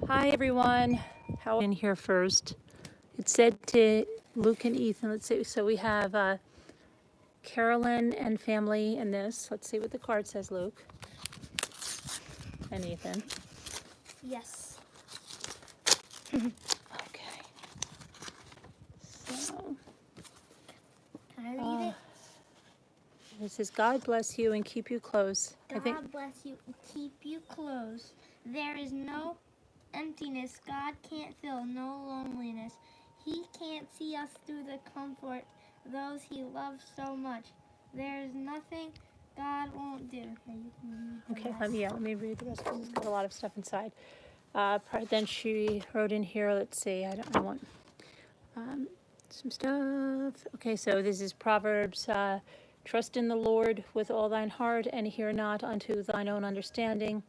Hi everyone. How in here first? It said to Luke and Ethan. Let's see. So we have Carolyn and family in this. Let's see what the card says, Luke and Ethan. Yes. Okay. So Can I read it? it says, God bless you and keep you close. God bless you and keep you close. There is no emptiness God can't fill, no loneliness. He can't see us through the comfort those he loves so much. There is nothing God won't do. Okay, let me read the rest because it's got a lot of stuff inside. Then she wrote in here, let's see, I want some stuff. Okay, so this is Proverbs, trust in the Lord with all thine heart and hear not unto thine own understanding.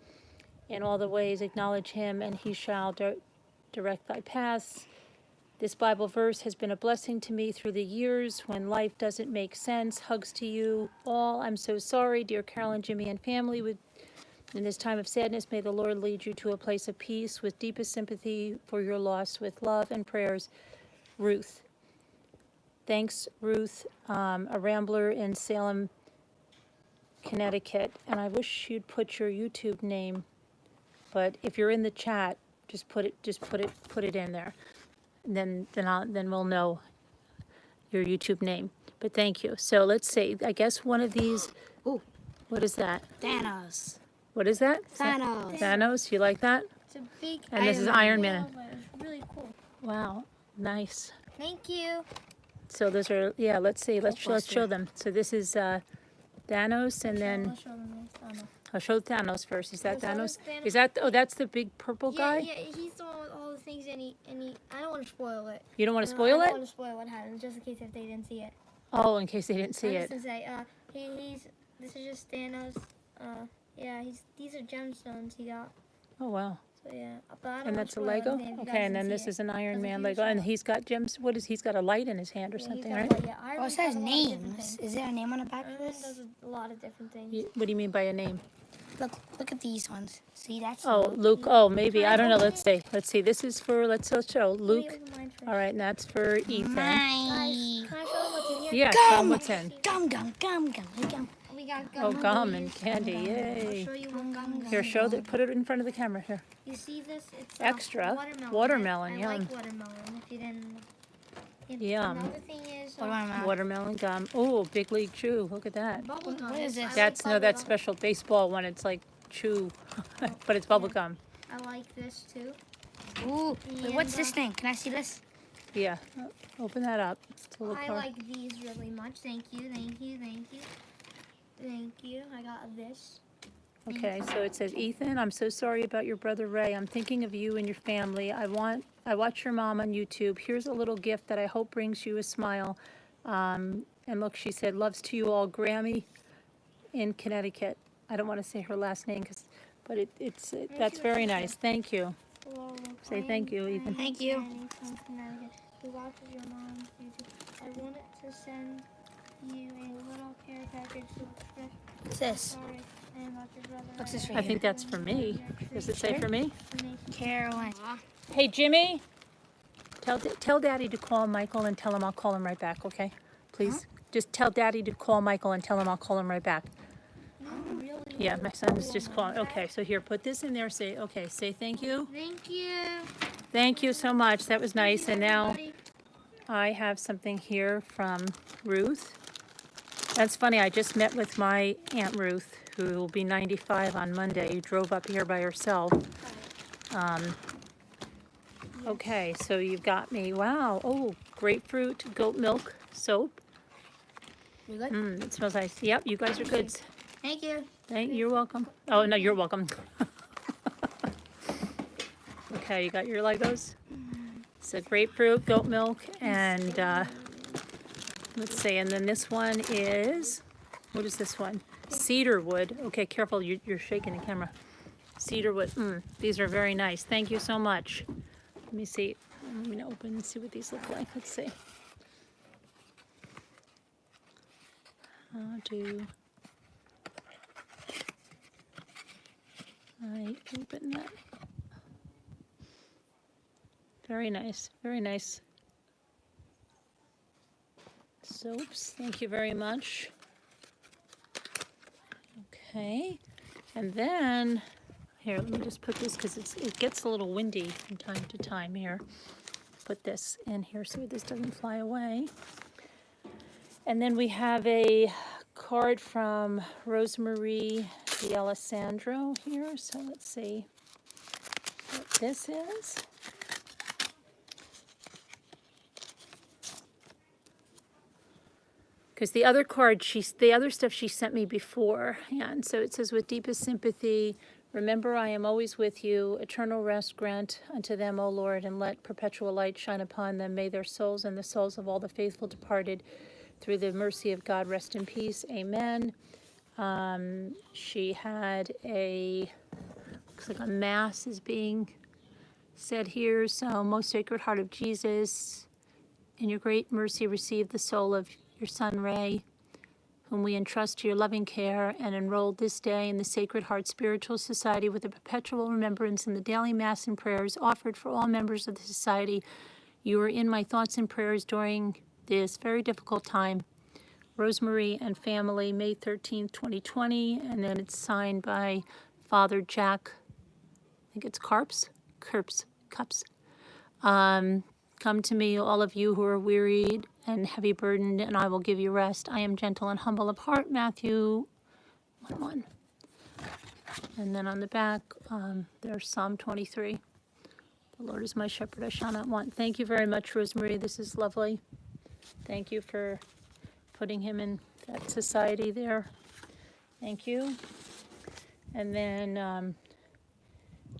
In all the ways acknowledge him and he shall direct thy paths. This Bible verse has been a blessing to me through the years when life doesn't make sense. Hugs to you all. I'm so sorry, dear Carolyn, Jimmy, and family. In this time of sadness, may the Lord lead you to a place of peace with deepest sympathy for your loss. With love and prayers, Ruth. Thanks, Ruth, a rambler in Salem, Connecticut. And I wish you'd put your YouTube name, but if you're in the chat, just put it in there. And then we'll know your YouTube name. But thank you. So let's see. I guess one of these. Ooh. What is that? Thanos. What is that? Thanos. Thanos. You like that? It's a big And this is Iron Man. It's really cool. Wow. Nice. Thank you. So those are, yeah, let's see. Let's show them. So this is Thanos, and then I'll show them this. I'll show Thanos first. Is that Show Thanos? Thanos. Is that, oh, that's the big purple guy? Yeah, he's the one with all the things, and he I don't want to spoil it. You don't want to I spoil don't it? want to spoil what happens, just in case if they didn't see it. Oh, in case they didn't see I'm it. just gonna say, this is just Thanos. Yeah, these are gemstones he got. Oh, wow. So yeah, but I don't And wanna that's a spoil Lego? anything if you Okay, guys and then didn't this see is an it. Iron That's a Man huge Lego, and shot. he's got gems. What is, he's got a light in his hand or Yeah, something, he's right? got, yeah, Iron Oh, it Man says does a lot of different names. things. Is there a name on the back of Iron Man this? does a lot of different things. What do you mean by a name? Look at these ones. See, that's Oh, Luke. Oh, maybe. I don't know. Let's see. Let's see. This is for, let's show Let me Luke. open mine first. All right, and that's for Ethan. mine. Can I show them what's in here? Yeah, tell 'em Gum. what's in. Gum. We got Oh, gum. gum and candy. I'll Yay. show you what gum is. Here, show that. Put it in front of the camera. Here. You see this? It's Extra. watermelon. Watermelon, I yum. like watermelon. If you didn't. Yum. Another thing is Watermelon gum. Oh, Big League Chew. Look at that. bubble gum. What is this? That's no, that's special baseball one. It's like chew, but it's bubble gum. I like this too. Ooh, wait, what's And, this thing? Can I see this? Yeah. Open that up. It's a little I card. like these really much. Thank you. I got this. Okay, so it says, Ethan, I'm so sorry about your brother Ray. I'm thinking of you and your family. I watch your mom on YouTube. Here's a little gift that I hope brings you a smile. And look, she said, loves to you all, Grammy in Connecticut. I don't want to say her last name, but that's very nice. Thank you. Hello, Say thank you, Ethan. Thank you. From Connecticut, who watches your mom's YouTube. I wanted to send you a little care package to express What's this? sorry about your brother. What's this I right think that's for me. Does it say for me? Carolyn. Hey, Jimmy, tell Daddy to call Michael and tell him I'll call him right back, okay? Please, just tell Daddy to call Michael and tell him I'll call him right back. Yeah, my son is just calling. Okay, so here, put this in there. Say, okay, say thank you. Thank you. Thank you so much. That was nice. And now Everybody. I have something here from Ruth. That's funny. I just met with my Aunt Ruth, who will be 95 on Monday. Drove up here by herself. Okay, so you've got me. Wow. Oh, grapefruit, goat milk soap. You good? It smells nice. Yep, you guys are good. Thank you. You're welcome. Oh, no, you're welcome. Okay, you got your Legos? So grapefruit, goat milk, and let's see, and then this one is, what is this one? Cedar wood. Okay, careful, you're shaking the camera. Cedar wood. These are very nice. Thank you so much. Let me see. I'm going to open and see what these look like. Let's see. How do I open that? Very nice. Very nice. Soaps. Thank you very much. Okay. And then, here, let me just put this because it gets a little windy from time to time here. Put this in here so this doesn't fly away. And then we have a card from Rosemarie D'Alessandro here. So let's see what this is. Because the other card, the other stuff she sent me before, and so it says, with deepest sympathy, remember I am always with you. Eternal rest grant unto them, O Lord, and let perpetual light shine upon them. May their souls and the souls of all the faithful departed through the mercy of God rest in peace. Amen. She had looks like a mass is being said here. So, most sacred heart of Jesus, in your great mercy receive the soul of your son Ray, whom we entrust to your loving care, and enrolled this day in the Sacred Heart Spiritual Society with a perpetual remembrance in the daily Mass and prayers offered for all members of the Society. You are in my thoughts and prayers during this very difficult time. Rosemarie and family, May 13th, 2020, and then it's signed by Father Jack, I think it's Cups. Come to me, all of you who are wearied and heavy burdened, and I will give you rest. I am gentle and humble of heart, Matthew 1:1. And then on the back, there's Psalm 23. The Lord is my shepherd, I shall not want. Thank you very much, Rosemarie. This is lovely. Thank you for putting him in that society there. Thank you. And then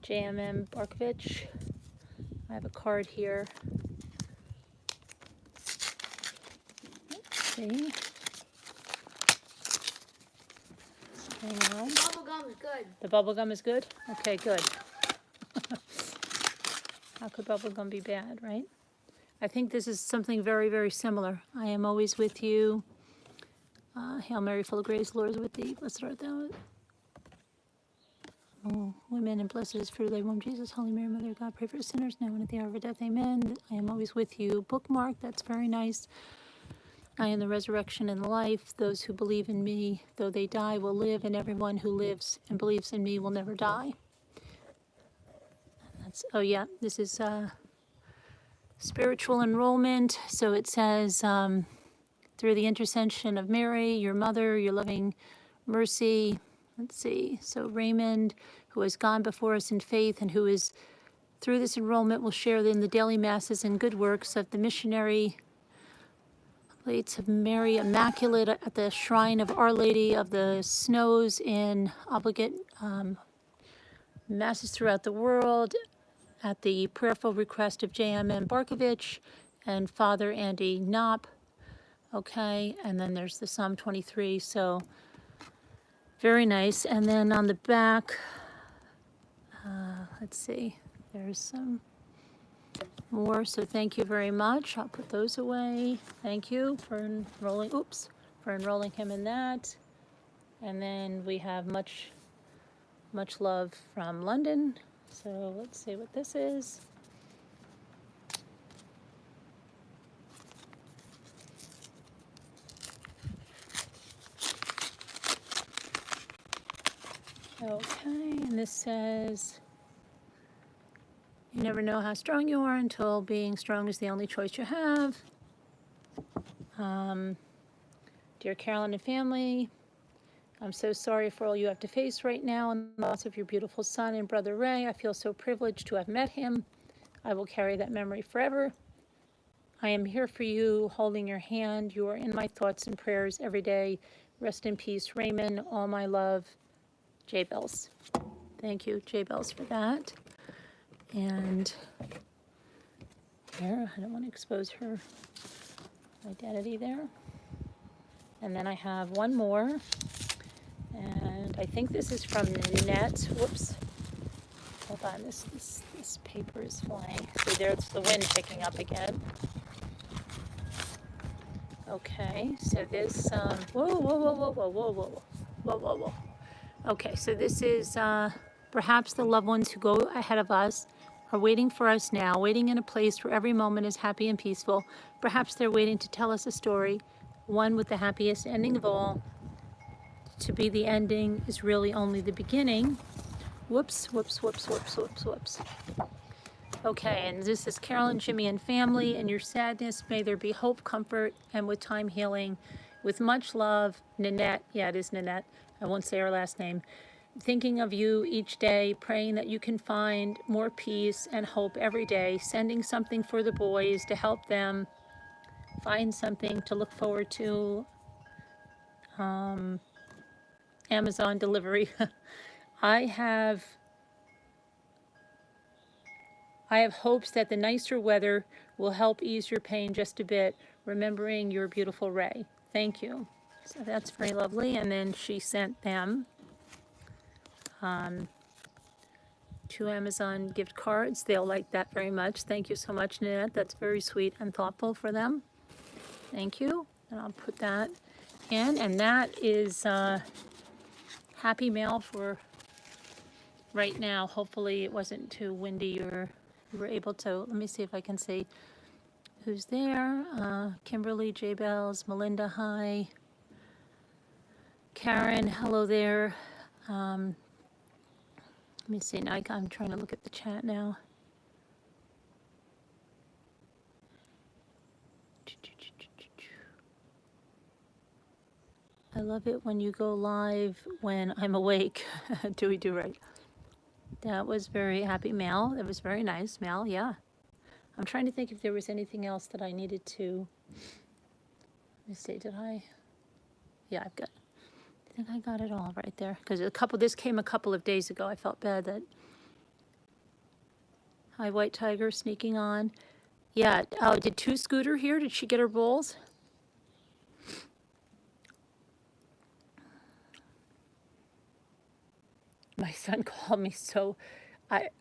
JMM Barkovich. I have a card here. Let's see. Hang on. Bubblegum is good. The bubble gum is good? Okay, good. How could bubble gum be bad, right? I think this is something very, very similar. I am always with you. Hail Mary, full of grace, the Lord is with thee. Blessed art thou. Oh, women, and blessed is fruit of thy womb, Jesus. Holy Mary, Mother of God, pray for us sinners now and at the hour of our death. Amen. I am always with you. Bookmark, that's very nice. I am the resurrection and the life. Those who believe in me, though they die, will live, and everyone who lives and believes in me will never die. Oh yeah, this is spiritual enrollment. So it says, through the intercession of Mary, your mother, your loving mercy. Let's see. So Raymond, who has gone before us in faith and who is, through this enrollment, will share in the daily masses and good works of the missionary Plates of Mary Immaculate at the Shrine of Our Lady of the Snows in obligate masses throughout the world, at the prayerful request of J.M.M. Barkovich and Father Andy Knopp. Okay, and then there's the Psalm 23, so very nice. And then on the back, let's see, there's some more, so thank you very much. I'll put those away. Thank you for enrolling him in that. And then we have much love from London. So let's see what this is. Okay, and this says, you never know how strong you are until being strong is the only choice you have. Dear Carolyn and family, I'm so sorry for all you have to face right now and the loss of your beautiful son and brother Ray. I feel so privileged to have met him. I will carry that memory forever. I am here for you, holding your hand. You are in my thoughts and prayers every day. Rest in peace, Raymond. All my love, J. Bells. Thank you, J. Bells, for that. And here, I don't want to expose her identity there. And then I have one more, and I think this is from Nanette. Whoops. Hold on, this paper is flying. See, there's the wind picking up again. Okay, so this, whoa. Okay, so this is perhaps the loved ones who go ahead of us are waiting for us now, waiting in a place where every moment is happy and peaceful. Perhaps they're waiting to tell us a story, one with the happiest ending of all. To be the ending is really only the beginning. Whoops, whoops, whoops, whoops, whoops, whoops. Okay, and this is Carolyn, Jimmy, and family. In your sadness, may there be hope, comfort, and with time healing. With much love, Nanette. Yeah, it is Nanette. I won't say her last name. Thinking of you each day, praying that you can find more peace and hope every day, sending something for the boys to help them find something to look forward to. Amazon delivery. I have hopes that the nicer weather will help ease your pain just a bit, remembering your beautiful Ray. Thank you. So that's very lovely. And then she sent them 2 Amazon gift cards. They'll like that very much. Thank you so much, Nanette. That's very sweet and thoughtful for them. Thank you. And I'll put that in. And that is happy mail for right now. Hopefully it wasn't too windy or you were able to. Let me see if I can see who's there. Kimberly, J Bells, Melinda, hi. Karen, hello there. Let me see, now I'm trying to look at the chat now. I love it when you go live when I'm awake. Do we do right? That was very happy, Mel. That was very nice, Mel, yeah. I'm trying to think if there was anything else that I needed to, let me see, did I? Yeah, I think I got it all right there. Because this came a couple of days ago. I felt bad that, hi, White Tiger, sneaking on. Yeah, did 2 Scooter here? Did she get her bowls? My son called me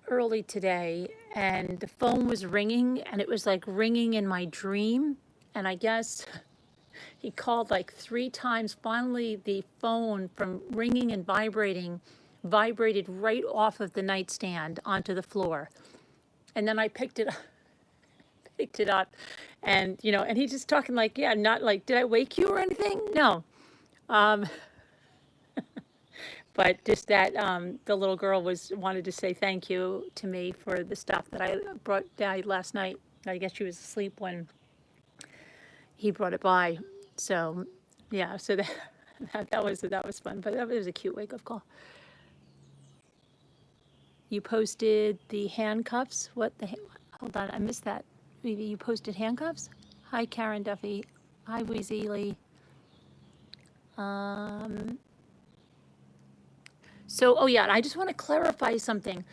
early today, and the phone was ringing, and it was like ringing in my dream. And I guess he called like 3 times. Finally, the phone, from ringing and vibrating, vibrated right off of the nightstand onto the floor. And then I picked it up, and and he's just talking like, yeah, not like, did I wake you or anything? No. But just that the little girl wanted to say thank you to me for the stuff that I brought down last night. I guess she was asleep when he brought it by. So yeah, so that was fun. But that was a cute wake-up call. You posted the handcuffs. Hold on, I missed that. You posted handcuffs? Hi, Karen Duffy. Hi, Weezy Lee. So, oh yeah, and I just want to clarify something.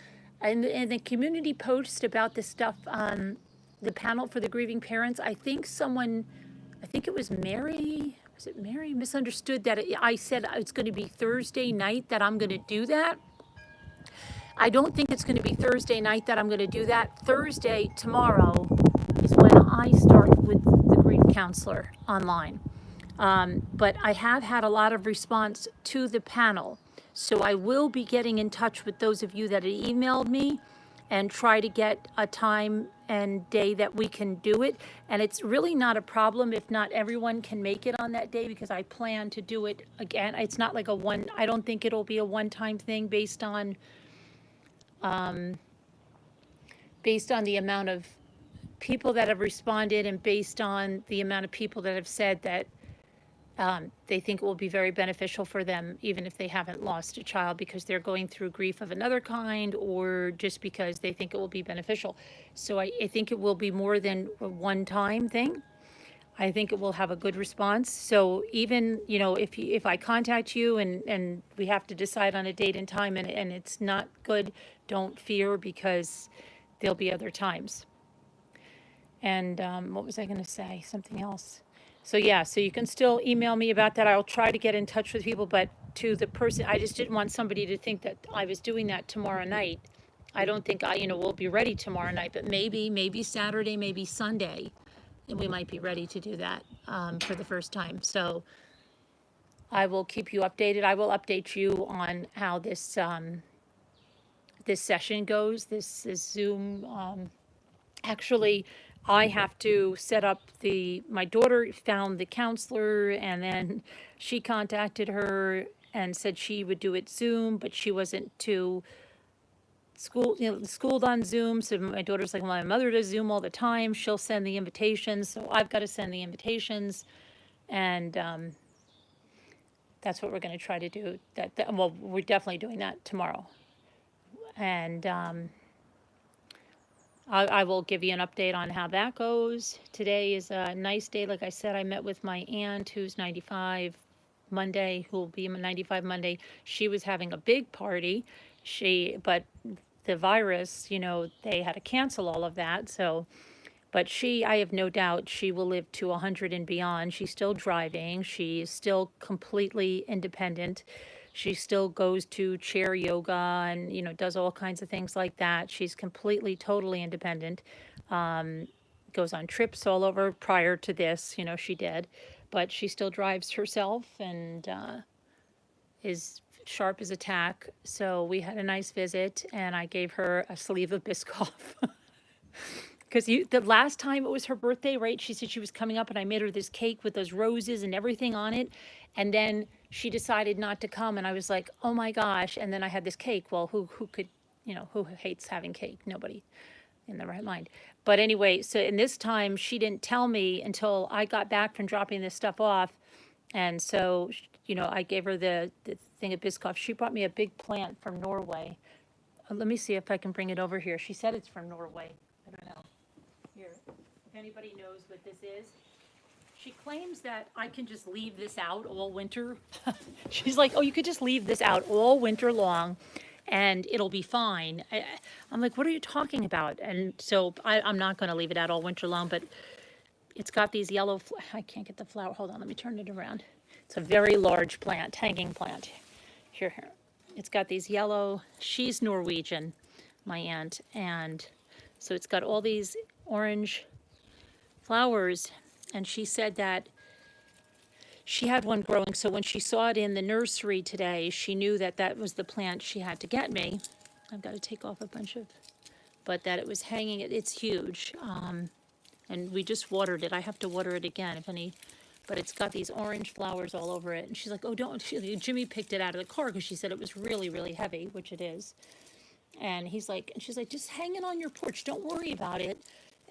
In the community post about this stuff, the panel for the grieving parents, I think it was Mary, misunderstood that I said it's going to be Thursday night that I'm going to do that. I don't think it's going to be Thursday night that I'm going to do that. Thursday, tomorrow, is when I start with the grief counselor online. But I have had a lot of response to the panel. So I will be getting in touch with those of you that had emailed me and try to get a time and day that we can do it. And it's really not a problem if not everyone can make it on that day, because I plan to do it again. It's not like I don't think it'll be a one-time thing based on the amount of people that have responded and based on the amount of people that have said that they think it will be very beneficial for them, even if they haven't lost a child, because they're going through grief of another kind, or just because they think it will be beneficial. So I think it will be more than a one-time thing. I think it will have a good response. So even, if I contact you and we have to decide on a date and time and it's not good, don't fear, because there'll be other times. And what was I going to say? Something else. So yeah, so you can still email me about that. I'll try to get in touch with people, but to the person, I just didn't want somebody to think that I was doing that tomorrow night. I don't think we'll be ready tomorrow night, but maybe Saturday, maybe Sunday, and we might be ready to do that for the first time. So I will keep you updated. I will update you on how this this session goes, this Zoom. Actually, I have to set up my daughter found the counselor, and then she contacted her and said she would do it Zoom, but she wasn't too schooled on Zoom. So my daughter's like, well, my mother does Zoom all the time. She'll send the invitations, so I've got to send the invitations, and that's what we're going to try to do. Well, we're definitely doing that tomorrow, and I will give you an update on how that goes. Today is a nice day. Like I said, I met with my aunt who's 95 Monday, who will be 95 Monday. She was having a big party. But the virus, they had to cancel all of that. So, but I have no doubt she will live to 100 and beyond. She's still driving. She's still completely independent. She still goes to chair yoga and, does all kinds of things like that. She's completely, totally independent. Goes on trips all over. Prior to this, she did. But she still drives herself and is sharp as a tack. So we had a nice visit, and I gave her a sleeve of Biscoff. Because the last time it was her birthday, right? She said she was coming up, and I made her this cake with those roses and everything on it. And then she decided not to come, and I was like, oh my gosh. And then I had this cake. Well, who could, who hates having cake? Nobody in the right mind. But anyway, so in this time, she didn't tell me until I got back from dropping this stuff off. And so, I gave her the thing of Biscoff. She brought me a big plant from Norway. Let me see if I can bring it over here. She said it's from Norway. I don't know. Here, if anybody knows what this is. She claims that I can just leave this out all winter. She's like, oh, you could just leave this out all winter long and it'll be fine. I'm like, what are you talking about? And so I'm not going to leave it out all winter long, but it's got these yellow, I can't get the flower. Hold on, let me turn it around. It's a very large plant, hanging plant. Here. It's got these yellow, she's Norwegian, my aunt, and so it's got all these orange flowers, and she said that she had one growing, so when she saw it in the nursery today, she knew that that was the plant she had to get me. I've got to take off a bunch of, but that it was hanging, it's huge, and we just watered it. I have to water it again, but it's got these orange flowers all over it, and she's like, oh, don't, Jimmy picked it out of the car because she said it was really, really heavy, which it is. And she's like, just hang it on your porch. Don't worry about it.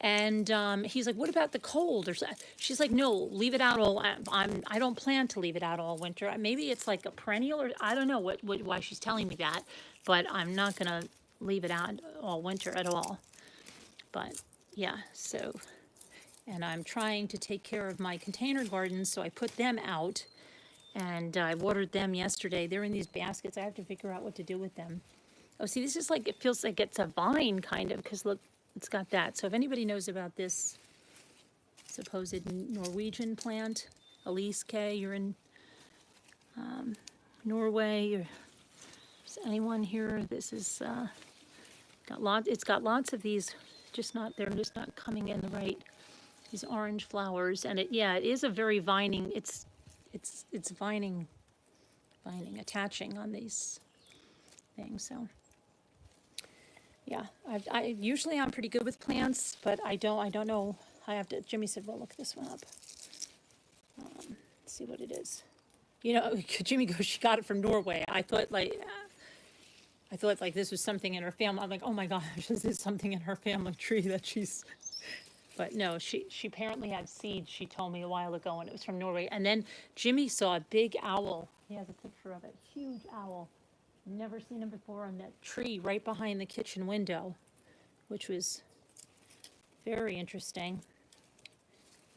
And he's like, what about the cold? She's like, no, leave it out all. I don't plan to leave it out all winter. Maybe it's like a perennial, or I don't know why she's telling me that, but I'm not gonna leave it out all winter at all. But yeah, so, and I'm trying to take care of my container gardens, so I put them out, and I watered them yesterday. They're in these baskets. I have to figure out what to do with them. Oh, see, this is like, it feels like it's a vine, kind of, because look, it's got that. So if anybody knows about this supposed Norwegian plant, Elise K., you're in Norway, or is anyone here? This is it's got lots of these, they're just not coming in the right, these orange flowers. And it is a very vining, it's vining, attaching on these things, so. Yeah, usually I'm pretty good with plants, but I don't know. Jimmy said, well, look this one up. Let's see what it is. Jimmy goes, she got it from Norway. I thought like this was something in her family. I'm like, oh my gosh, this is something in her family tree that she's, but no, she apparently had seeds, she told me a while ago, and it was from Norway. And then Jimmy saw a big owl. He has a picture of it, huge owl. Never seen him before on that tree right behind the kitchen window, which was very interesting.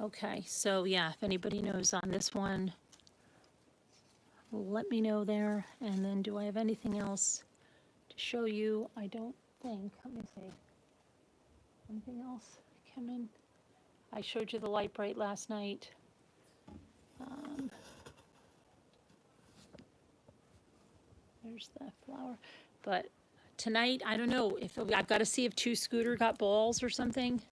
Okay, so yeah, if anybody knows on this one, let me know there. And then do I have anything else to show you? I don't think. Let me see. Anything else come in? I showed you the light bright last night. There's the flower. But tonight, I don't know if I've got to see if Two Scooter got balls or something.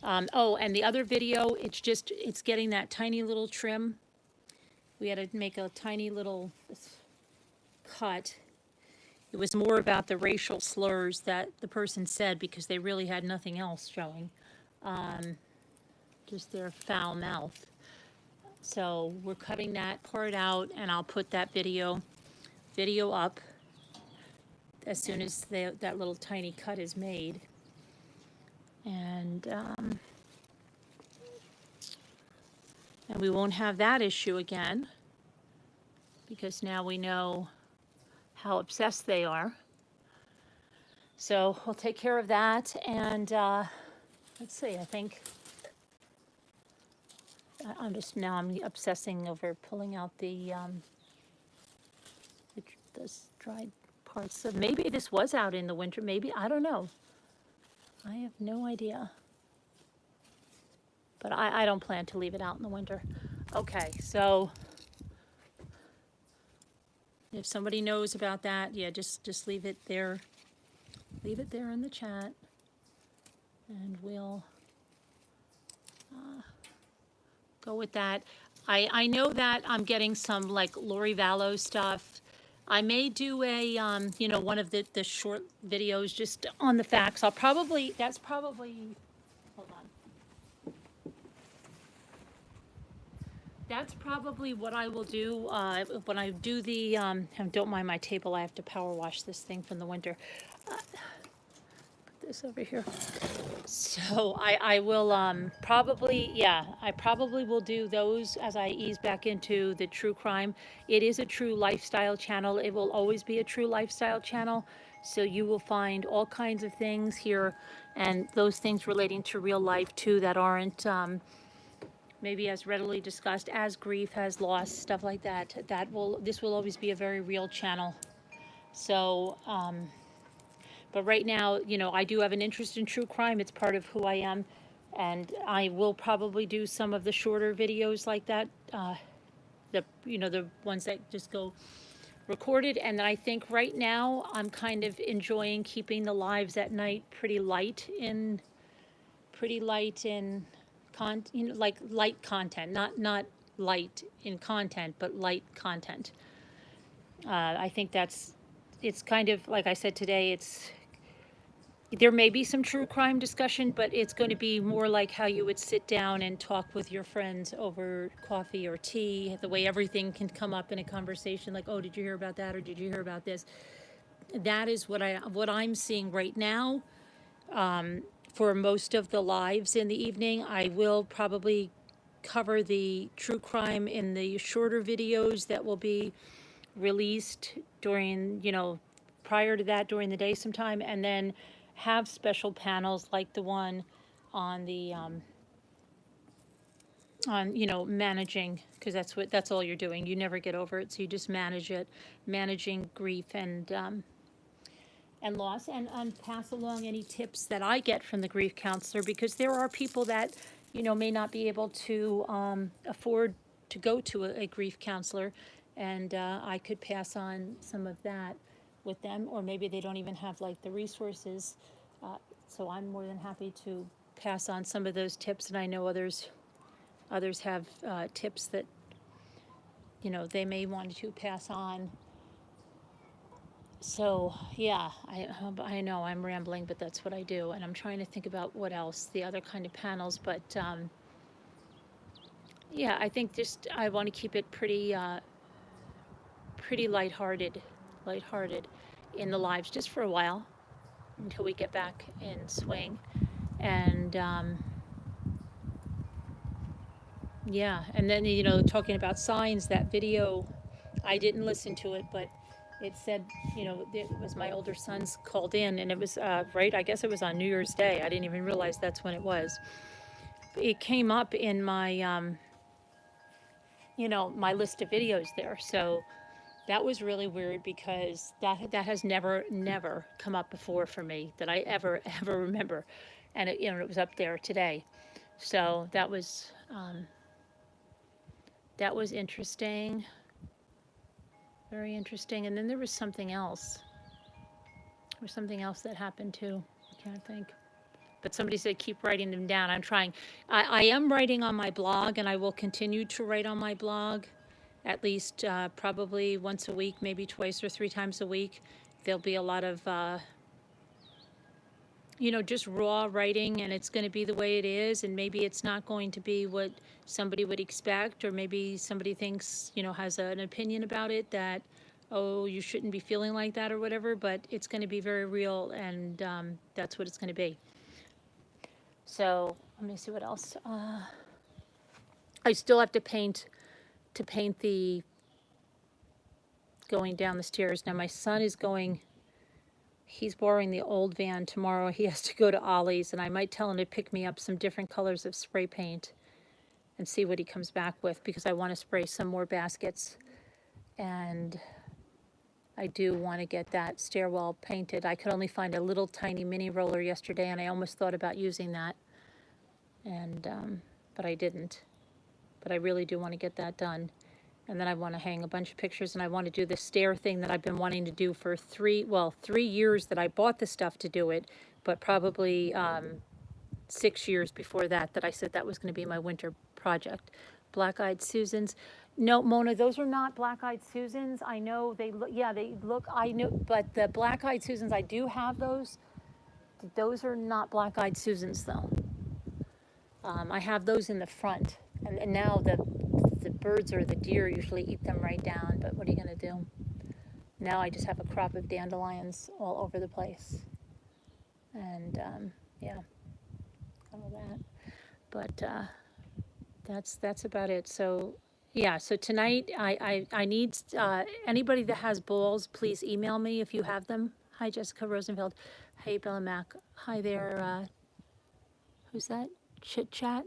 Oh, and the other video, it's getting that tiny little trim. We had to make a tiny little cut. It was more about the racial slurs that the person said because they really had nothing else showing, just their foul mouth. So we're cutting that part out, and I'll put that video up as soon as that little tiny cut is made. And we won't have that issue again, because now we know how obsessed they are. So we'll take care of that, and let's see, I think I'm obsessing over pulling out those dried parts. So maybe this was out in the winter, maybe, I don't know. I have no idea. But I don't plan to leave it out in the winter. Okay, so if somebody knows about that, yeah, just leave it there. Leave it there in the chat, and we'll go with that. I know that I'm getting some like Lori Vallow stuff. I may do a, one of the short videos just on the facts. Hold on. That's probably what I will do when I do the, don't mind my table, I have to power wash this thing from the winter. Put this over here. So I will I probably will do those as I ease back into the true crime. It is a true lifestyle channel. It will always be a true lifestyle channel. So you will find all kinds of things here, and those things relating to real life too that aren't maybe as readily discussed as grief, as loss, stuff like that. This will always be a very real channel. So, but right now, I do have an interest in true crime. It's part of who I am. And I will probably do some of the shorter videos like that. The ones that just go recorded. And I think right now I'm kind of enjoying keeping the lives at night pretty light in like light content, not light in content, but light content. I think it's kind of, like I said today, there may be some true crime discussion, but it's going to be more like how you would sit down and talk with your friends over coffee or tea, the way everything can come up in a conversation, like, oh, did you hear about that, or did you hear about this? That is what I'm seeing right now. For most of the lives in the evening, I will probably cover the true crime in the shorter videos that will be released during, prior to that, during the day sometime, and then have special panels like the one on the, managing, because that's all you're doing. You never get over it, so you just manage it, managing grief and loss, and pass along any tips that I get from the grief counselor, because there are people that, may not be able to afford to go to a grief counselor, and I could pass on some of that with them, or maybe they don't even have like the resources. So I'm more than happy to pass on some of those tips, and I know others have tips that, they may want to pass on. So, yeah, I know I'm rambling, but that's what I do. And I'm trying to think about what else, the other kind of panels. But, yeah, I think I want to keep it pretty lighthearted in the lives just for a while until we get back in swing. And, yeah, and then, talking about signs, that video, I didn't listen to it, but it said, it was my older son's called in, and it was, I guess it was on New Year's Day. I didn't even realize that's when it was. It came up in my, my list of videos there. So that was really weird, because that has never come up before for me that I ever remember. And it was up there today. So that was interesting. Very interesting. And then there was something else. There was something else that happened too. I can't think. But somebody said keep writing them down. I'm trying. I am writing on my blog, and I will continue to write on my blog at least probably once a week, maybe twice or three times a week. there'll be a lot of, just raw writing, and it's going to be the way it is, and maybe it's not going to be what somebody would expect, or maybe somebody thinks, has an opinion about it that, oh, you shouldn't be feeling like that or whatever, but it's going to be very real, and that's what it's going to be. So let me see what else. I still have to paint the going down the stairs. Now my son is going. He's borrowing the old van tomorrow. He has to go to Ollie's, and I might tell him to pick me up some different colors of spray paint and see what he comes back with, because I want to spray some more baskets. And I do want to get that stairwell painted. I could only find a little tiny mini roller yesterday, and I almost thought about using that, and but I didn't. But I really do want to get that done. And then I want to hang a bunch of pictures, and I want to do the stair thing that I've been wanting to do for 3 years that I bought the stuff to do it, but probably 6 years before that I said that was going to be my winter project. Black-eyed Susans. No, Mona, those are not black-eyed Susans. I know they look, yeah, they look, I know, but the black-eyed Susans, I do have those. Those are not black-eyed Susans, though. I have those in the front, and now the birds or the deer usually eat them right down, but what are you going to do? Now I just have a crop of dandelions all over the place. And yeah, all that. But that's about it. So yeah, so tonight I need anybody that has bowls, please email me if you have them. Hi, Jessica Rosenfeld. Hey, Bella Mac. Hi there. Who's that? Chit Chat.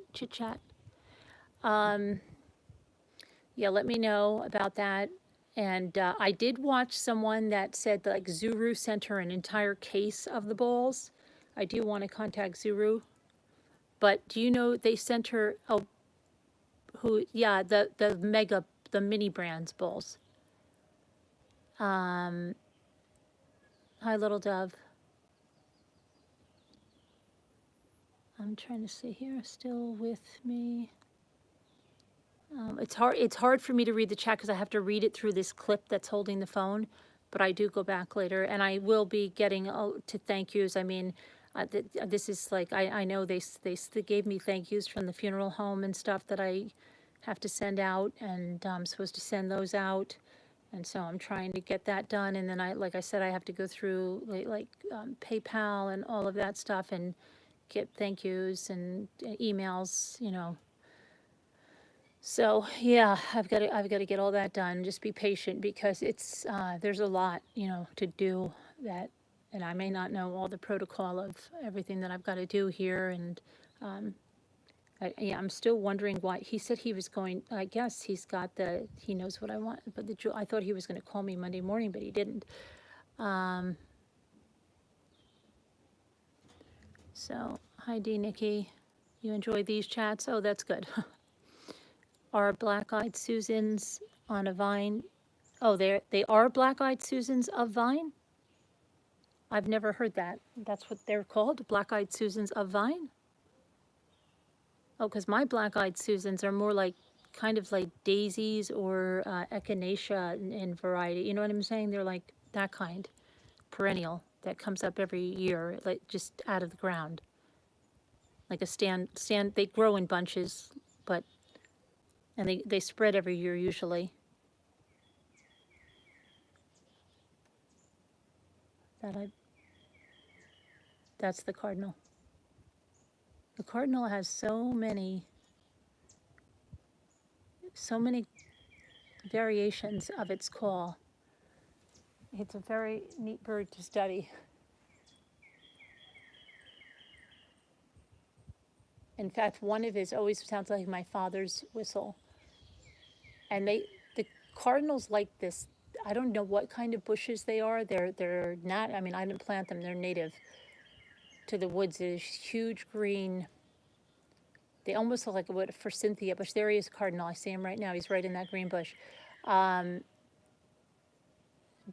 Yeah, let me know about that. And I did watch someone that said like Zuru sent her an entire case of the bowls. I do want to contact Zuru. But do you know they sent her, the mini brands bowls. Hi, Little Dove. I'm trying to see here, still with me. It's hard for me to read the chat because I have to read it through this clip that's holding the phone, but I do go back later, and I will be getting to thank yous. I mean, this is like, I know they gave me thank yous from the funeral home and stuff that I have to send out, and I'm supposed to send those out, and so I'm trying to get that done. And then like I said, I have to go through PayPal and all of that stuff and get thank yous and emails, So yeah, I've got to get all that done. Just be patient, because it's there's a lot to do that, and I may not know all the protocol of everything that I've got to do here. And I'm still wondering why he said he was going. I guess he knows what I want. But I thought he was going to call me Monday morning, but he didn't. So hi, D. Nikki. You enjoy these chats? Oh, that's good. Are black-eyed Susans on a vine? Oh, they are black-eyed Susans of vine? I've never heard that. That's what they're called, black-eyed Susans of vine? Oh, because my black-eyed Susans are more like, kind of like daisies or echinacea in variety. You know what I'm saying? They're like that kind, perennial, that comes up every year, like just out of the ground. Like a stand, they grow in bunches, and they spread every year usually. That's the cardinal. The cardinal has so many variations of its call. It's a very neat bird to study. In fact, one of his always sounds like my father's whistle. And the cardinals like this. I don't know what kind of bushes they are. They're not, I mean, I didn't plant them. They're native to the woods. There's huge green. They almost look like a wood for Cynthia bush. There he is, cardinal. I see him right now. He's right in that green bush.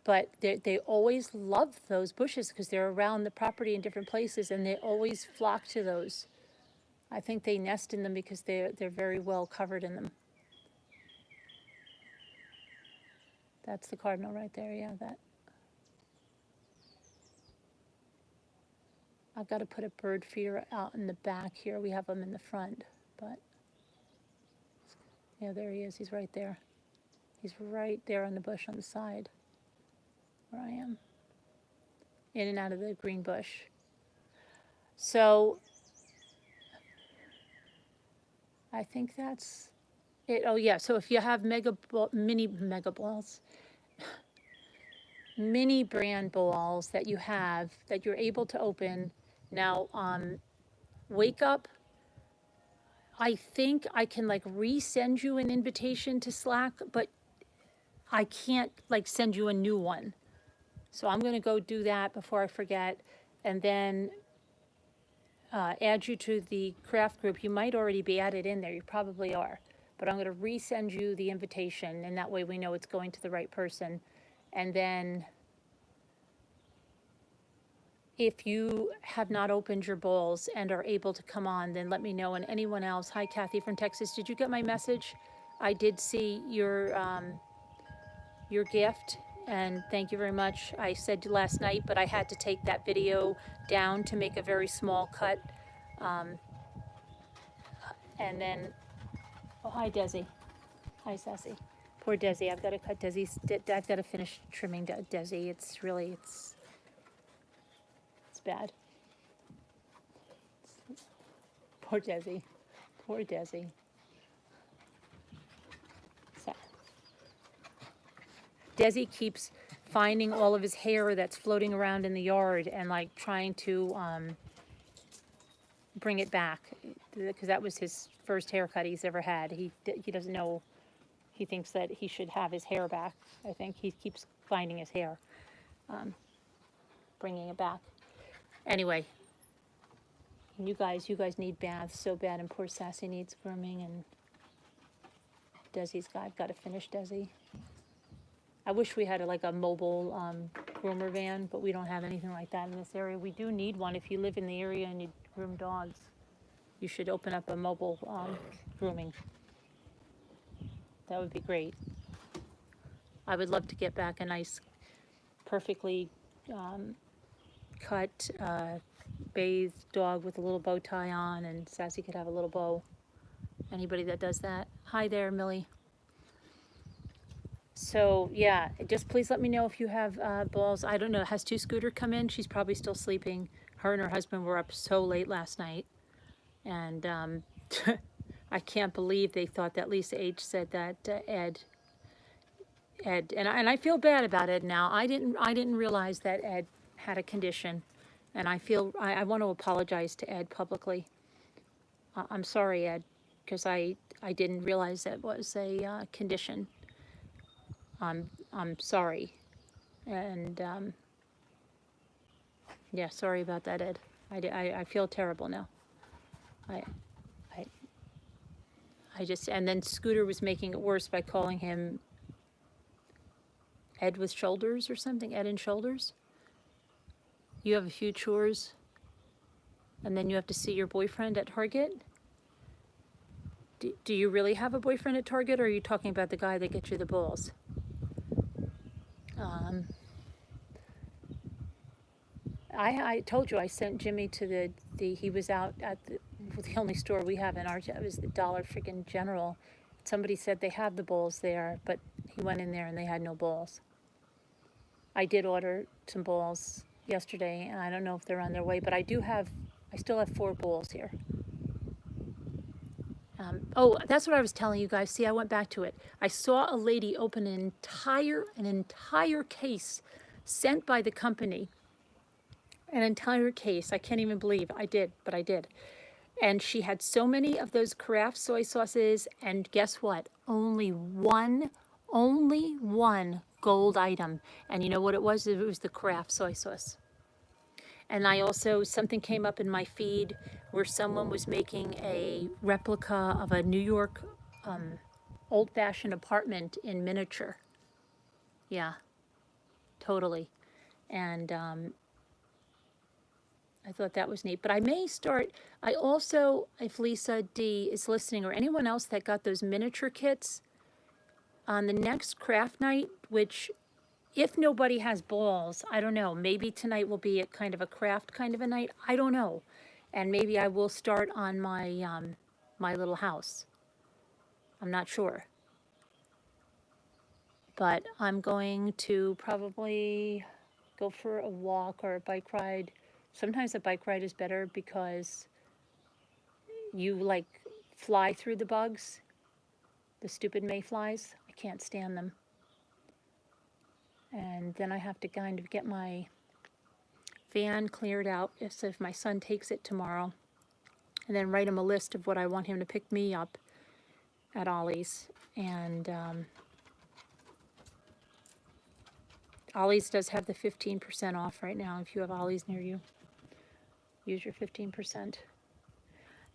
But they always love those bushes because they're around the property in different places, and they always flock to those. I think they nest in them because they're very well covered in them. That's the cardinal right there, yeah, that. I've got to put a bird feeder out in the back here. We have them in the front, but yeah, there he is. He's right there. He's right there on the bush on the side where I am, in and out of the green bush. So I think that's it. Oh yeah, so if you have mini mega balls, mini brand balls that you have that you're able to open now, Wake Up, I think I can like resend you an invitation to Slack, but I can't like send you a new one. So I'm gonna go do that before I forget, and then add you to the craft group. You might already be added in there, you probably are. But I'm gonna resend you the invitation, and that way we know it's going to the right person. And then if you have not opened your bowls and are able to come on, then let me know. And anyone else, hi Kathy from Texas, did you get my message? I did see your gift, and thank you very much. I said last night, but I had to take that video down to make a very small cut. And then, oh, hi Desi. Hi Sassy. Poor Desi, I've got to cut Desi's, I've got to finish trimming Desi. It's really, it's bad. Poor Desi. Poor Desi. Desi keeps finding all of his hair that's floating around in the yard and like trying to bring it back, because that was his first haircut he's ever had. He doesn't know. He thinks that he should have his hair back. I think he keeps finding his hair, bringing it back. Anyway, you guys need baths so bad, and poor Sassy needs grooming, and I've got to finish Desi. I wish we had like a mobile groomer van, but we don't have anything like that in this area. We do need one. If you live in the area and you groom dogs, you should open up a mobile grooming. That would be great. I would love to get back a nice, perfectly cut, bathed dog with a little bow tie on, and Sassy could have a little bow. Anybody that does that? Hi there, Millie. So yeah, just please let me know if you have balls. I don't know, has Two Scooter come in? She's probably still sleeping. Her and her husband were up so late last night, and I can't believe they thought that Lisa H said that Ed, and I feel bad about Ed now. I didn't realize that Ed had a condition, and I want to apologize to Ed publicly. I'm sorry, Ed, because I didn't realize that was a condition. I'm sorry, and yeah, sorry about that, Ed. I feel terrible now. I just, and then Scooter was making it worse by calling him Ed with shoulders or something, Ed and shoulders. You have a few chores, and then you have to see your boyfriend at Target. Do you really have a boyfriend at Target, or are you talking about the guy that gets you the balls? I told you I sent Jimmy to he was out at the only store we have in our, it was the Dollar freaking General. Somebody said they have the bowls there, but he went in there and they had no balls. I did order some balls yesterday, and I don't know if they're on their way, but I still have 4 bowls here. Oh, that's what I was telling you guys. See, I went back to it. I saw a lady open an entire case sent by the company. An entire case. I can't even believe I did, but I did. And she had so many of those craft soy sauces, and guess what? Only one gold item. And you know what it was? It was the craft soy sauce. And I also, something came up in my feed where someone was making a replica of a New York old-fashioned apartment in miniature. Yeah, totally. And I thought that was neat. But I may start, I also, if Lisa D is listening, or anyone else that got those miniature kits, on the next craft night, which if nobody has balls, I don't know. Maybe tonight will be a kind of a craft kind of a night. I don't know. And maybe I will start on my my little house. I'm not sure. But I'm going to probably go for a walk or a bike ride. Sometimes a bike ride is better because you like fly through the bugs, the stupid mayflies. I can't stand them. And then I have to kind of get my van cleared out if my son takes it tomorrow, and then write him a list of what I want him to pick me up at Ollie's. And Ollie's does have the 15% off right now. If you have Ollie's near you, use your 15%.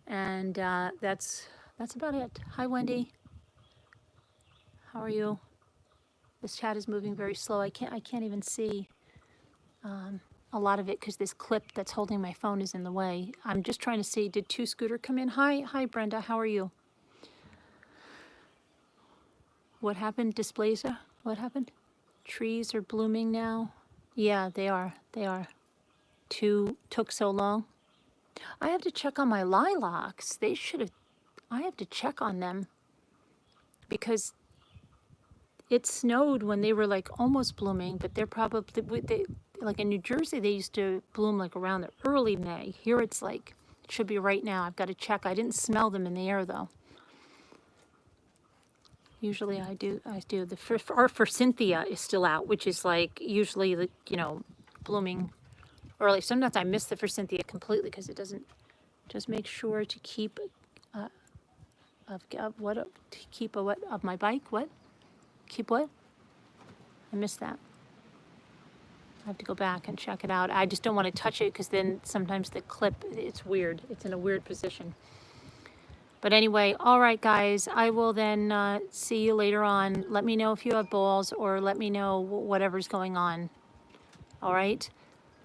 And that's about it. Hi, Wendy. How are you? This chat is moving very slow. I can't even see a lot of it because this clip that's holding my phone is in the way. I'm just trying to see, did Two Scooter come in? Hi, Brenda. How are you? What happened, Displasia? What happened? Trees are blooming now. Yeah, they are. They are. Took so long. I have to check on my lilacs. They should have. I have to check on them because it snowed when they were like almost blooming, but they're probably like in New Jersey they used to bloom like around the early May. Here it's like it should be right now. I've got to check. I didn't smell them in the air though. Usually I do. Our forsythia is still out, which is like usually the blooming early. Sometimes I miss the forsythia completely because it doesn't. Just make sure to keep of my bike. What? Keep what? I missed that. I have to go back and check it out. I just don't want to touch it because then sometimes the clip, it's weird. It's in a weird position. But anyway, all right, guys. I will then see you later on. Let me know if you have balls or let me know whatever's going on. All right?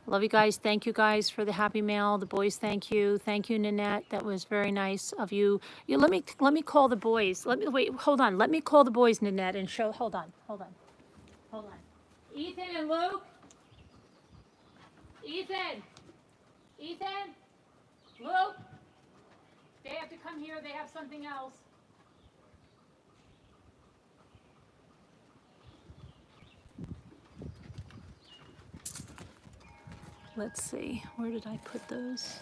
Love you guys. Thank you guys for the happy mail. The boys, thank you. Thank you, Nanette. That was very nice of you. Let me call the boys. Hold on. Let me call the boys, Nanette, and show. Hold on. Ethan and Luke. Ethan. Luke. They have to come here. They have something else. Let's see, where did I put those?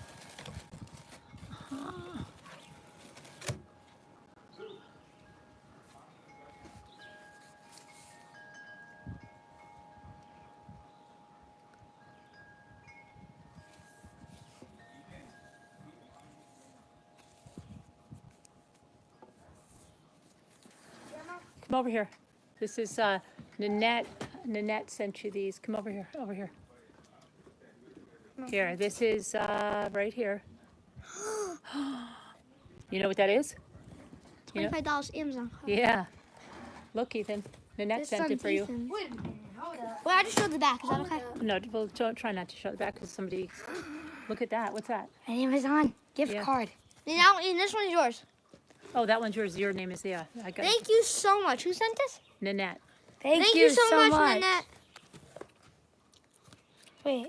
Come over here. This is Nanette. Nanette sent you these. Come over here. Here, this is right here. You know what that is? $25 Amazon. Yeah. Look, Ethan. Nanette sent it for you. Wait a minute, hold up. Wait, I just showed the back. Is that okay? No, well, don't try not to show the back because somebody. Look at that. What's that? An Amazon gift Yeah. card. And this one's yours. Oh, that one's yours. Your name is I got it. Thank you so much. Who sent this? Nanette. Thank you so much. Nanette. Wait.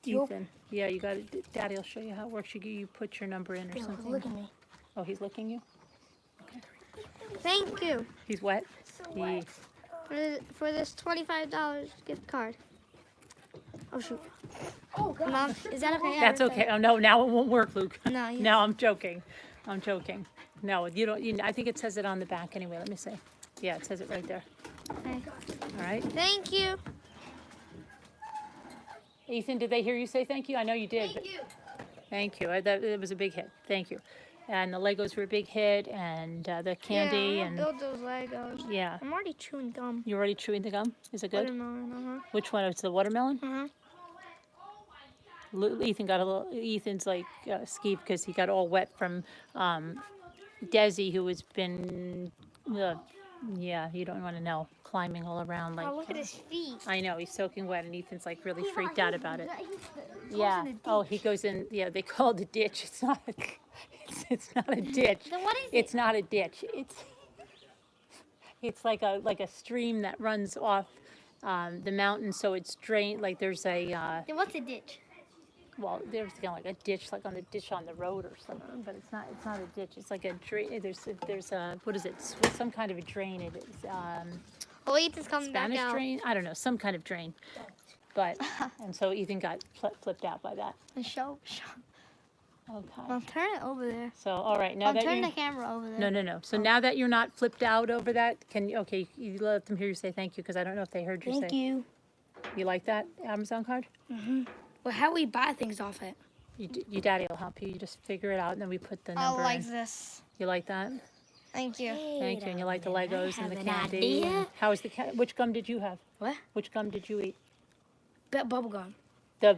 Ethan. Yeah, you got it. Daddy will show you how it works. You put your number in or something. Look at me. Oh, he's licking you? Thank you He's wet? Yeah. for this $25 gift card. Oh, shoot. Oh, God. Mom, is that okay? That's okay. Oh, no, now it won't work, Luke. No, you- No, I'm joking. No, you don't. I think it says it on the back anyway. Let me see. Yeah, it says it right there. Okay. All right. Thank you. Ethan, did they hear you say thank you? I know you did. Thank you. Thank you. It was a big hit. Thank you. And the Legos were a big hit, and the candy, yeah, and build those Legos. yeah. I'm already chewing gum. You're already chewing the gum? Is it good? Watermelon, Which one? It's the watermelon? uh-huh. Ethan got a little. Ethan's like skeeved because he got all wet from Desi, who has been. Yeah, you don't want to know, climbing all around like. Oh, look at his feet. I know he's soaking wet, and Ethan's like really freaked out about it. Yeah. Oh, he goes in. Yeah, they call it a ditch. It's not. It's not a ditch. Then what is It's not a ditch. It's like a stream that runs off the mountain, so it's drained, like there's a, Then what's a ditch? well, there's kind of like a ditch, like on a ditch on the road or something, but it's not a ditch, it's like a drain, there's a, what is it, some kind of a drain, it is, Oh, wait, it's coming back Spanish out. drain, I don't know, some kind of drain. But, and so Ethan got flipped out by that. Show. Okay. I'll turn it over there. So, all right, now I'll that turn you're, the camera over there. no. So now that you're not flipped out over that, can you, okay, you let them hear you say thank you, because I don't know if they heard you say. Thank you. You like that Amazon card? Well, how we buy things off it? Your daddy will help you. You just figure it out, and then we put the I number like in. this. You like that? Thank you. Thank you. And you like the Legos and the an candy. idea. And how is the which gum did you have? What? Which gum did you eat? Bubble gum. The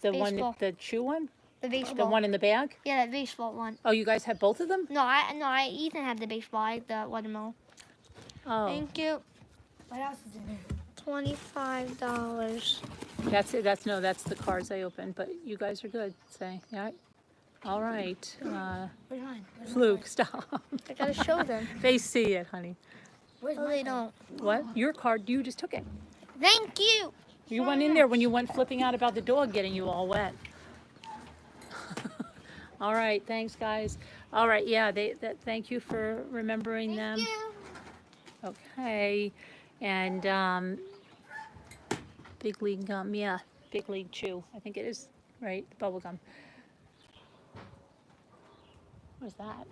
one, Baseball. the chew one? The baseball. The one in the bag? Yeah, the baseball one. Oh, you guys have both of them? No, Ethan had the baseball. I had the watermelon. Oh, Thank you. What else is in there? $25. that's it. That's the cards I opened. But you guys are good. Say, yeah. All right. Where's mine? Luke, stop. I gotta show them. They see it, honey. Where's Oh, they don't. What? Your card? You just took it. Thank you. You went in there when you went flipping out about the dog getting you all wet. All right, thanks, guys. All right, yeah, thank you for remembering them. Thank you. Okay, and Big League Gum, yeah, Big League Chew, I think it is, right? Bubble gum. What is that?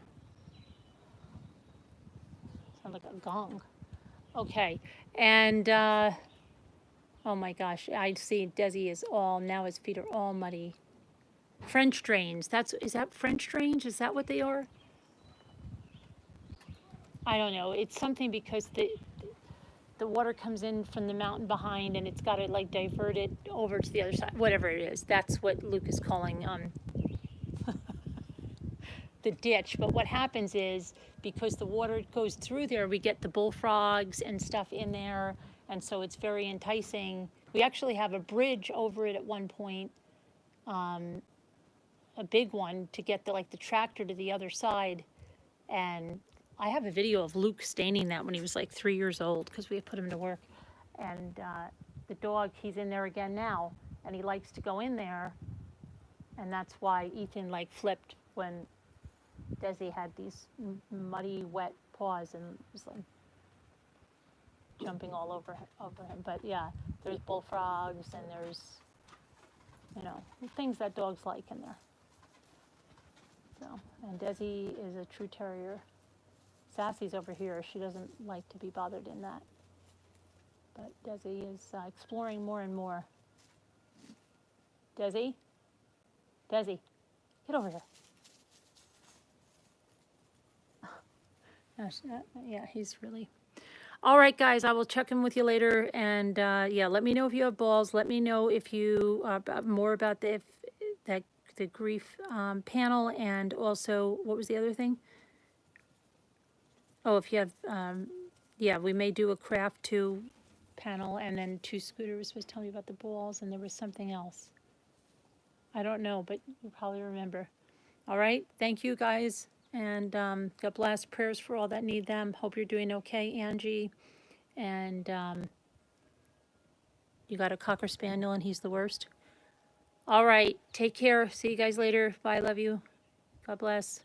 Sounds like a gong. Okay, and oh my gosh, I see Desi is now his feet are all muddy. French drains. Is that French drains? Is that what they are? I don't know. It's something because the water comes in from the mountain behind and it's got to like divert it over to the other side. Whatever it is, that's what Luke is calling the ditch. But what happens is because the water goes through there, we get the bullfrogs and stuff in there, and so it's very enticing. We actually have a bridge over it at one point. A big one to get the tractor to the other side, and I have a video of Luke staining that when he was like 3 years old because we had put him to work, and the dog, he's in there again now, and he likes to go in there, and that's why Ethan flipped when Desi had these muddy wet paws and was like jumping all over him. But yeah, there's bullfrogs and there's things that dogs like in there. So, and Desi is a true terrier. Sassy's over here. She doesn't like to be bothered in that. But Desi is exploring more and more. Desi? Desi, get over here. Yeah, he's really... All right, guys, I will check in with you later. And, yeah, let me know if you have balls. Let me know if you... more about the grief panel, and also, what was the other thing? Oh, if you have, yeah, we may do a craft 2 panel, and then 2 Scooter was supposed to tell me about the balls, and there was something else. I don't know, but you probably remember. All right, thank you guys, and God bless. Prayers for all that need them. Hope you're doing okay, Angie. And you got a Cocker Spaniel, and he's the worst. All right, take care. See you guys later. Bye, love you. God bless.